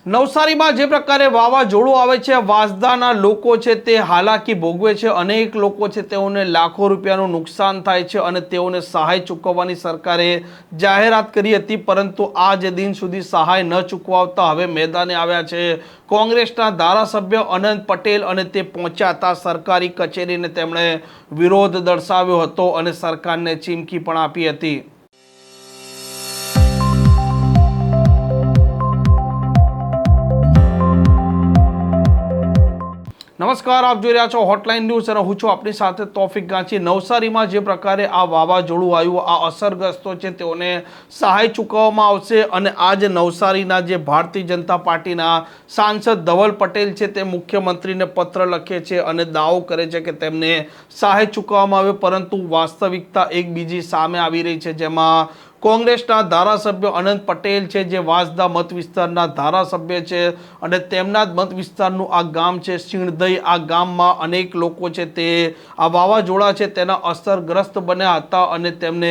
નવસારીમાં જે પ્રકારે વાવાઝોડું આવે છે, વાંસદાના લોકો છે તે હાલાકી ભોગવે છે. અનેક લોકો છે તેઓને લાખો રૂપિયાનું નુકસાન થાય છે અને તેઓને સહાય ચૂકવવાની સરકારે જાહેરાત કરી હતી, પરંતુ આજ દિન સુધી સહાય ન ચૂકવાવતા હવે મેદાને આવ્યા છે કોંગ્રેસના ધારાસભ્ય અનંત પટેલ અને તે પહોંચ્યા હતા સરકારી કચેરીને. તેમણે વિરોધ દર્શાવ્યો હતો અને સરકારને ચીમકી પણ આપી હતી. નમસ્કાર, આપ જોઈ રહ્યા છો હોટલાઇન ન્યૂઝ અને હું છું આપની સાથે તોફિક ગાંચી. નવસારીમાં જે પ્રકારે આ વાવાઝોડું આવ્યું, આ અસરગ્રસ્તો છે તેઓને સહાય ચૂકવવામાં આવશે અને આજ નવસારીના જે ભારતીય જનતા પાર્ટીના સાંસદ ધવલ પટેલ છે તે મુખ્યમંત્રીને પત્ર લખે છે અને દાવો કરે છે કે તેમને સહાય ચૂકવવામાં આવે, પરંતુ વાસ્તવિકતા એક બીજી સામે આવી રહી છે, જેમાં કોંગ્રેસના ધારાસભ્ય અનંત પટેલ છે જે વાંસદા મત વિસ્તારના ધારાસભ્ય છે અને તેમના જ મત વિસ્તારનું આ ગામ છે સિણધઈ. આ ગામમાં અનેક લોકો છે તે આ વાવાઝોડા છે તેના અસરગ્રસ્ત બન્યા હતા અને તેમને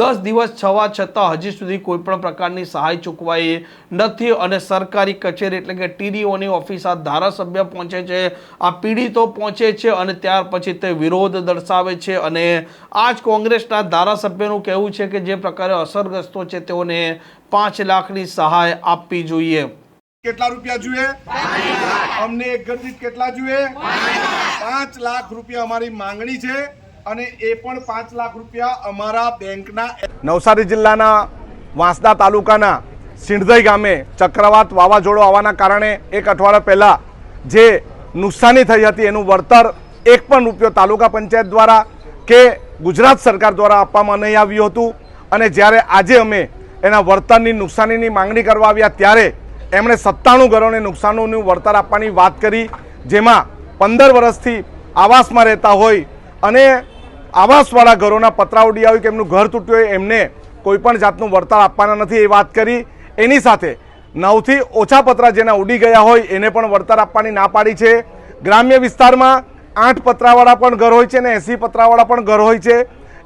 10 દિવસ થવા છતાં હજી સુધી કોઈ પણ પ્રકારની સહાય ચૂકવાઈ નથી અને સરકારી કચેરી એટલે કે ટીડીઓની ઓફિસ આ ધારાસભ્ય પહોંચે છે, આ પીડિતો પહોંચે છે અને ત્યાર પછી તે વિરોધ દર્શાવે છે. અને આ જ કોંગ્રેસના ધારાસભ્યનું કહેવું છે કે જે પ્રકારે અસરગ્રસ્તો છે તેઓને 5 લાખની સહાય આપવી જોઈએ. કેટલા રૂપિયા જોઈએ? અમને એક ઘર દીઠ કેટલા જોઈએ? 5 લાખ રૂપિયા અમારી માંગણી છે અને એ પણ 5 લાખ રૂપિયા અમારા બેંકના. નવસારી જિલ્લાના વાંસદા તાલુકાના સિણધઈ ગામે ચક્રવાત વાવાઝોડું આવવાના કારણે એક અઠવાડિયા પહેલા જે નુકસાની થઈ હતી એનું વળતર એક પણ રૂપિયો તાલુકા પંચાયત દ્વારા કે ગુજરાત સરકાર દ્વારા આપવામાં નહીં આવ્યું હતું અને જ્યારે આજે અમે એના વળતરની નુકસાનીની માંગણી કરવા આવ્યા ત્યારે એમણે 97 ઘરોને નુકસાનોનું વળતર આપવાની વાત કરી, જેમાં 15 વર્ષથી આવાસમાં રહેતા હોય અને આવાસવાળા ઘરોના પતરા ઉડી આવ્યું કે એમનું ઘર તૂટ્યું હોય એમને કોઈપણ જાતનું વળતર આપવાના નથી એ વાત કરી. એની સાથે 9થી ઓછા પતરા જેના ઉડી ગયા હોય એને પણ વળતર આપવાની ના પાડી છે. ગ્રામ્ય વિસ્તારમાં 8 પતરાવાળા પણ ઘર હોય છે અને 80 પતરાવાળા પણ ઘર હોય છે.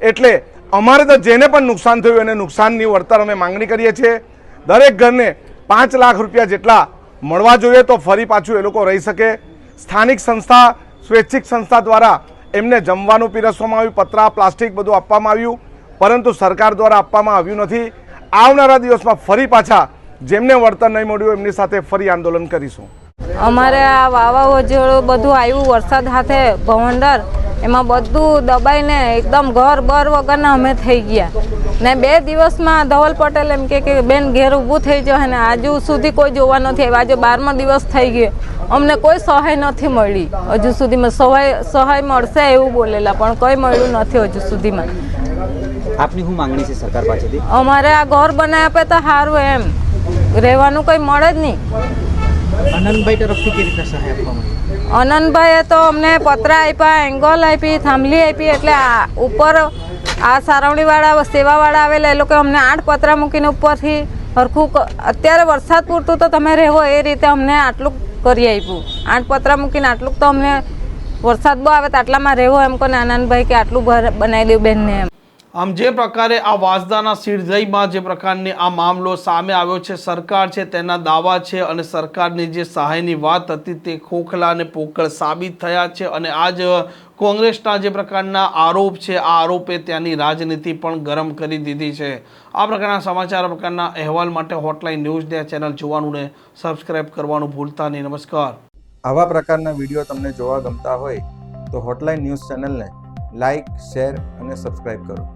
એટલે અમારે તો જેને પણ નુકસાન થયું એને નુકસાનની વળતર અમે માંગણી કરીએ છીએ. દરેક ઘરને 5 લાખ રૂપિયા જેટલા મળવા જોઈએ તો ફરી પાછું એ લોકો રહી શકે. સ્થાનિક સંસ્થા, સ્વૈચ્છિક સંસ્થા દ્વારા એમને જમવાનું પીરસવામાં આવ્યું, પતરા, પ્લાસ્ટિક બધું આપવામાં આવ્યું, પરંતુ સરકાર દ્વારા આપવામાં આવ્યું નથી. આવનારા દિવસમાં ફરી પાછા જેમને વળતર નહીં મળ્યું એમની સાથે ફરી આંદોલન કરીશું. અમારે આ વાવાઝોડું બધું આવ્યું વરસાદ સાથે ભવંડર, એમાં બધું દબાઈને એકદમ ઘર બર વગરના અમે થઈ ગયા ને 2 દિવસમાં ધવલ પટેલ એમ કે બેન ઘેર ઊભું થઈ જાય ને આજુ સુધી કોઈ જોવા નથી આવ્યા. આજે 12મો દિવસ થઈ ગયો, અમને કોઈ સહાય નથી મળી હજુ સુધીમાં. સહાય મળશે એવું બોલેલા પણ કંઈ મળ્યું નથી હજુ સુધીમાં. આપની શું માંગણી છે સરકાર પાસેથી? અમારે આ ઘર બનાવી આપે તો સારું, એમ રહેવાનું કંઈ મળે જ નહીં. અનંતભાઈ તરફથી કેવી રીતે સહાય આપવામાં? અનંતભાઈએ તો અમને પતરા આપ્યા, એંગલ આપી, થાંભલી આપી. એટલે ઉપર આ સારવણીવાળા સેવાવાળા આવેલા એ લોકો અમને 8 પતરા મૂકીને ઉપરથી હરખું અત્યારે વરસાદ પૂરતું તો તમે રહેવો એ રીતે અમને આટલું કરી આપ્યું. 8 પતરા મૂકીને આટલું તો અમને વરસાદ બહુ આવે તો આટલામાં રહેવો એમ કોને આનંદભાઈ કે આટલું બનાવી દઉં બેનને એમ. આમ જે પ્રકારે આ વાંસદાના સિણધઈમાં જે પ્રકારની આ મામલો સામે આવ્યો છે, સરકાર છે તેના દાવા છે અને સરકારની જે સહાયની વાત હતી તે ખોખલા અને પોકળ સાબિત થયા છે. અને આજ કોંગ્રેસના જે પ્રકારના આરોપ છે આ આરોપે ત્યાંની રાજનીતિ પણ ગરમ કરી દીધી છે. આ પ્રકારના સમાચાર, આ પ્રકારના અહેવાલ માટે હોટલાઇન ન્યૂઝ ચેનલ જોવાનું ને સબસ્ક્રાઇબ કરવાનું ભૂલતા નહીં. નમસ્કાર. આવા પ્રકારના વિડીયો તમને જોવા ગમતા હોય તો હોટલાઇન ન્યૂઝ ચેનલને લાઇક, શેર અને સબસ્ક્રાઇબ કરો.